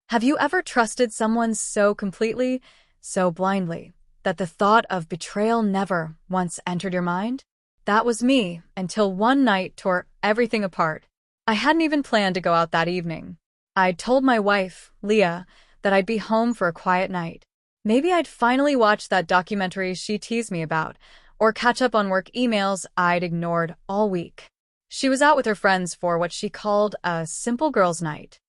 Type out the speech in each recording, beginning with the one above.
Have you ever trusted someone so completely, so blindly, that the thought of betrayal never once entered your mind? That was me, until one night tore everything apart. I hadn't even planned to go out that evening. I'd told my wife, Leah, that I'd be home for a quiet night. Maybe I'd finally watch that documentary she teased me about, or catch up on work emails I'd ignored all week. She was out with her friends for what she called a simple girls' night.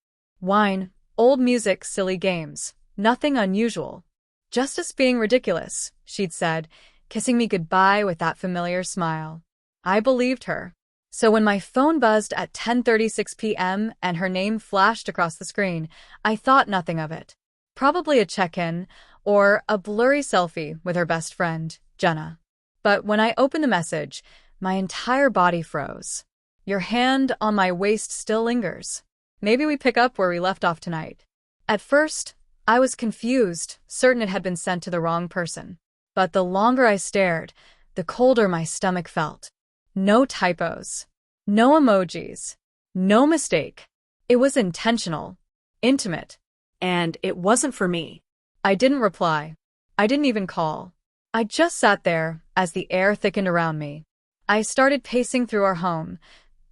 Wine, old music, silly games. Nothing unusual. Just us being ridiculous, she'd said, kissing me goodbye with that familiar smile. I believed her. So when my phone buzzed at 10:36 p.m. and her name flashed across the screen, I thought nothing of it. Probably a check-in or a blurry selfie with her best friend, Jenna. But when I opened the message, my entire body froze. Your hand on my waist still lingers. Maybe we pick up where we left off tonight. At first, I was confused, certain it had been sent to the wrong person. But the longer I stared, the colder my stomach felt. No typos. No emojis. No mistake. It was intentional. Intimate. And it wasn't for me. I didn't reply. I didn't even call. I just sat there as the air thickened around me. I started pacing through our home,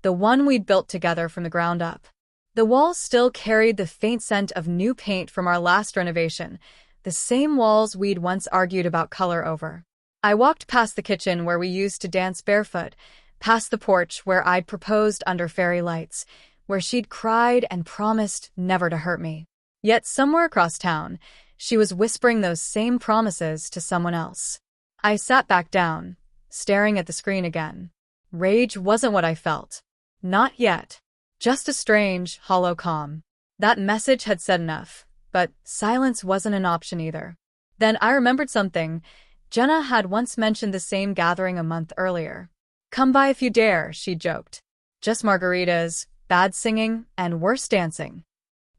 the one we'd built together from the ground up. The walls still carried the faint scent of new paint from our last renovation, the same walls we'd once argued about color over. I walked past the kitchen where we used to dance barefoot, past the porch where I'd proposed under fairy lights, where she'd cried and promised never to hurt me. Yet somewhere across town, she was whispering those same promises to someone else. I sat back down, staring at the screen again. Rage wasn't what I felt. Not yet. Just a strange, hollow calm. That message had said enough, but silence wasn't an option either. Then I remembered something. Jenna had once mentioned the same gathering a month earlier. Come by if you dare, she joked. Just margaritas, bad singing, and worse dancing.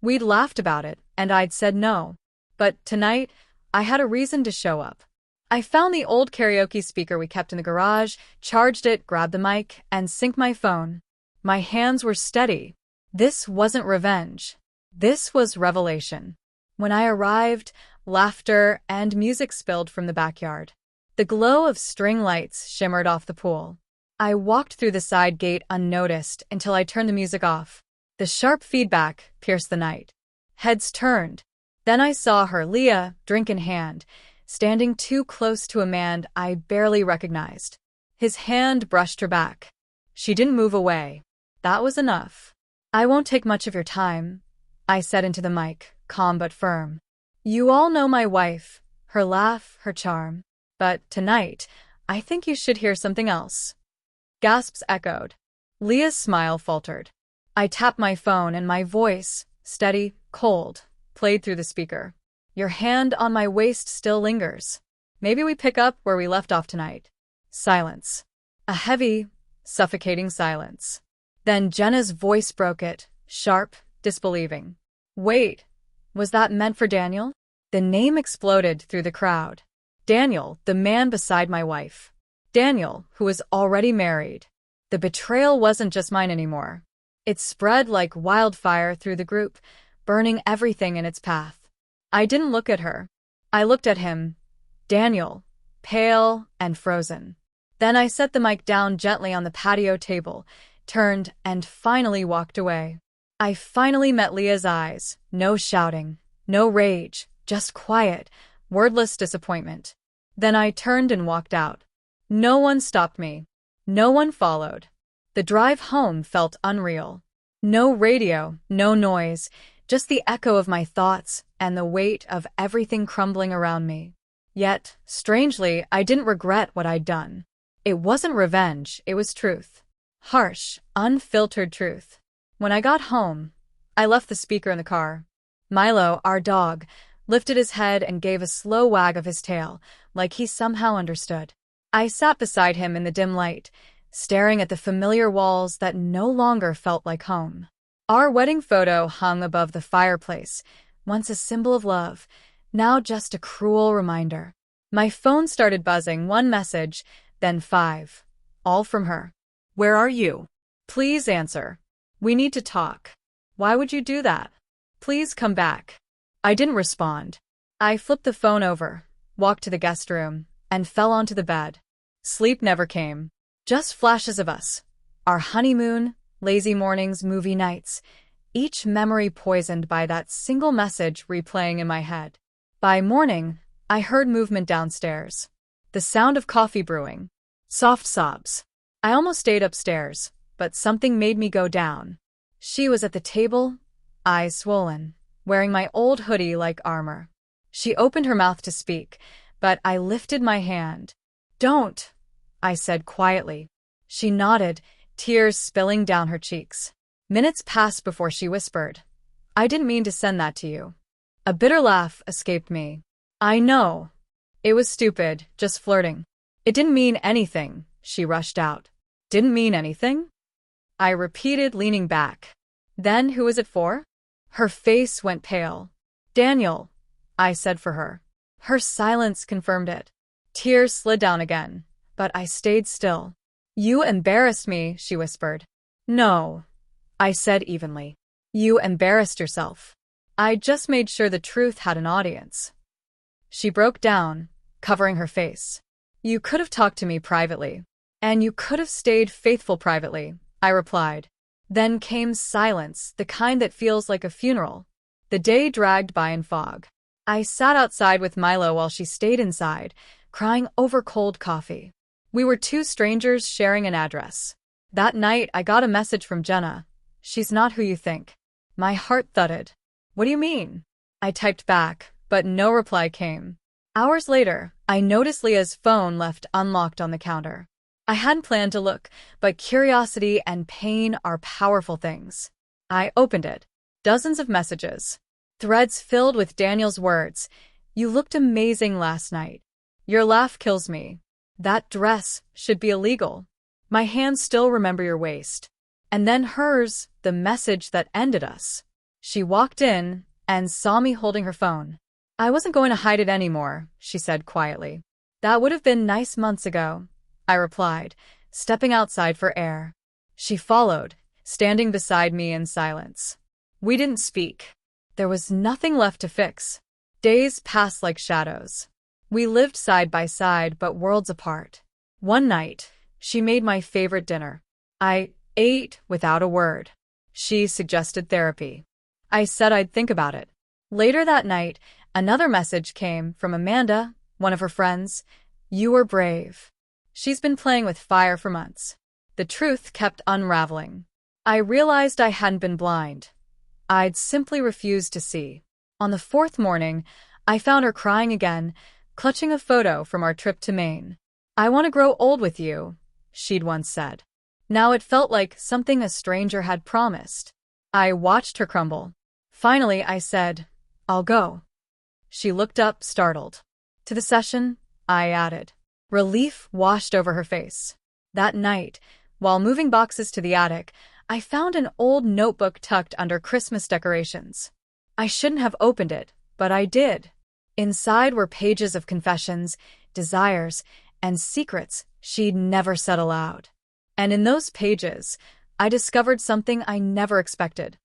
We'd laughed about it, and I'd said no. But tonight, I had a reason to show up. I found the old karaoke speaker we kept in the garage, charged it, grabbed the mic, and synced my phone. My hands were steady. This wasn't revenge. This was revelation. When I arrived, laughter and music spilled from the backyard. The glow of string lights shimmered off the pool. I walked through the side gate unnoticed until I turned the music off. The sharp feedback pierced the night. Heads turned. Then I saw her, Leah, drink in hand, standing too close to a man I barely recognized. His hand brushed her back. She didn't move away. That was enough. I won't take much of your time, I said into the mic, calm but firm. You all know my wife, her laugh, her charm. But tonight, I think you should hear something else. Gasps echoed. Leah's smile faltered. I tapped my phone and my voice, steady, cold, played through the speaker. Your hand on my waist still lingers. Maybe we pick up where we left off tonight. Silence. A heavy, suffocating silence. Then Jenna's voice broke it, sharp, disbelieving. Wait, was that meant for Daniel? The name exploded through the crowd. Daniel, the man beside my wife. Daniel, who was already married. The betrayal wasn't just mine anymore. It spread like wildfire through the group, burning everything in its path. I didn't look at her. I looked at him. Daniel, pale and frozen. Then I set the mic down gently on the patio table, turned, and finally walked away. I finally met Leah's eyes. No shouting, no rage, just quiet, wordless disappointment. Then I turned and walked out. No one stopped me. No one followed. The drive home felt unreal. No radio, no noise, just the echo of my thoughts and the weight of everything crumbling around me. Yet, strangely, I didn't regret what I'd done. It wasn't revenge, it was truth. Harsh, unfiltered truth. When I got home, I left the speaker in the car. Milo, our dog, lifted his head and gave a slow wag of his tail, like he somehow understood. I sat beside him in the dim light, staring at the familiar walls that no longer felt like home. Our wedding photo hung above the fireplace, once a symbol of love, now just a cruel reminder. My phone started buzzing, one message, then 5. All from her. Where are you? Please answer. We need to talk. Why would you do that? Please come back. I didn't respond. I flipped the phone over, walked to the guest room, and fell onto the bed. Sleep never came. Just flashes of us. Our honeymoon, lazy mornings, movie nights, each memory poisoned by that single message replaying in my head. By morning, I heard movement downstairs. The sound of coffee brewing. Soft sobs. I almost stayed upstairs, but something made me go down. She was at the table, eyes swollen, wearing my old hoodie like armor. She opened her mouth to speak, but I lifted my hand. Don't, I said quietly. She nodded, tears spilling down her cheeks. Minutes passed before she whispered, I didn't mean to send that to you. A bitter laugh escaped me. I know. It was stupid, just flirting. It didn't mean anything, she rushed out. Didn't mean anything? I repeated, leaning back. Then who was it for? Her face went pale. Daniel, I said for her. Her silence confirmed it. Tears slid down again, but I stayed still. You embarrassed me, she whispered. No, I said evenly. You embarrassed yourself. I just made sure the truth had an audience. She broke down, covering her face. You could have talked to me privately. And you could have stayed faithful privately, I replied. Then came silence, the kind that feels like a funeral. The day dragged by in fog. I sat outside with Milo while she stayed inside, crying over cold coffee. We were two strangers sharing an address. That night, I got a message from Jenna. She's not who you think. My heart thudded. What do you mean? I typed back, but no reply came. Hours later, I noticed Leah's phone left unlocked on the counter. I hadn't planned to look, but curiosity and pain are powerful things. I opened it. Dozens of messages. Threads filled with Daniel's words. You looked amazing last night. Your laugh kills me. That dress should be illegal. My hands still remember your waist. And then hers, the message that ended us. She walked in and saw me holding her phone. I wasn't going to hide it anymore, she said quietly. That would have been nice months ago, I replied, stepping outside for air. She followed, standing beside me in silence. We didn't speak. There was nothing left to fix. Days passed like shadows. We lived side by side but worlds apart. One night, she made my favorite dinner. I ate without a word. She suggested therapy. I said I'd think about it. Later that night, another message came from Amanda, one of her friends. You were brave. She's been playing with fire for months. The truth kept unraveling. I realized I hadn't been blind. I'd simply refused to see. On the fourth morning, I found her crying again, clutching a photo from our trip to Maine. I want to grow old with you, she'd once said. Now it felt like something a stranger had promised. I watched her crumble. Finally, I said, I'll go. She looked up, startled. To the session, I added. Relief washed over her face. That night, while moving boxes to the attic, I found an old notebook tucked under Christmas decorations. I shouldn't have opened it, but I did. Inside were pages of confessions, desires, and secrets she'd never said aloud. And in those pages, I discovered something I never expected.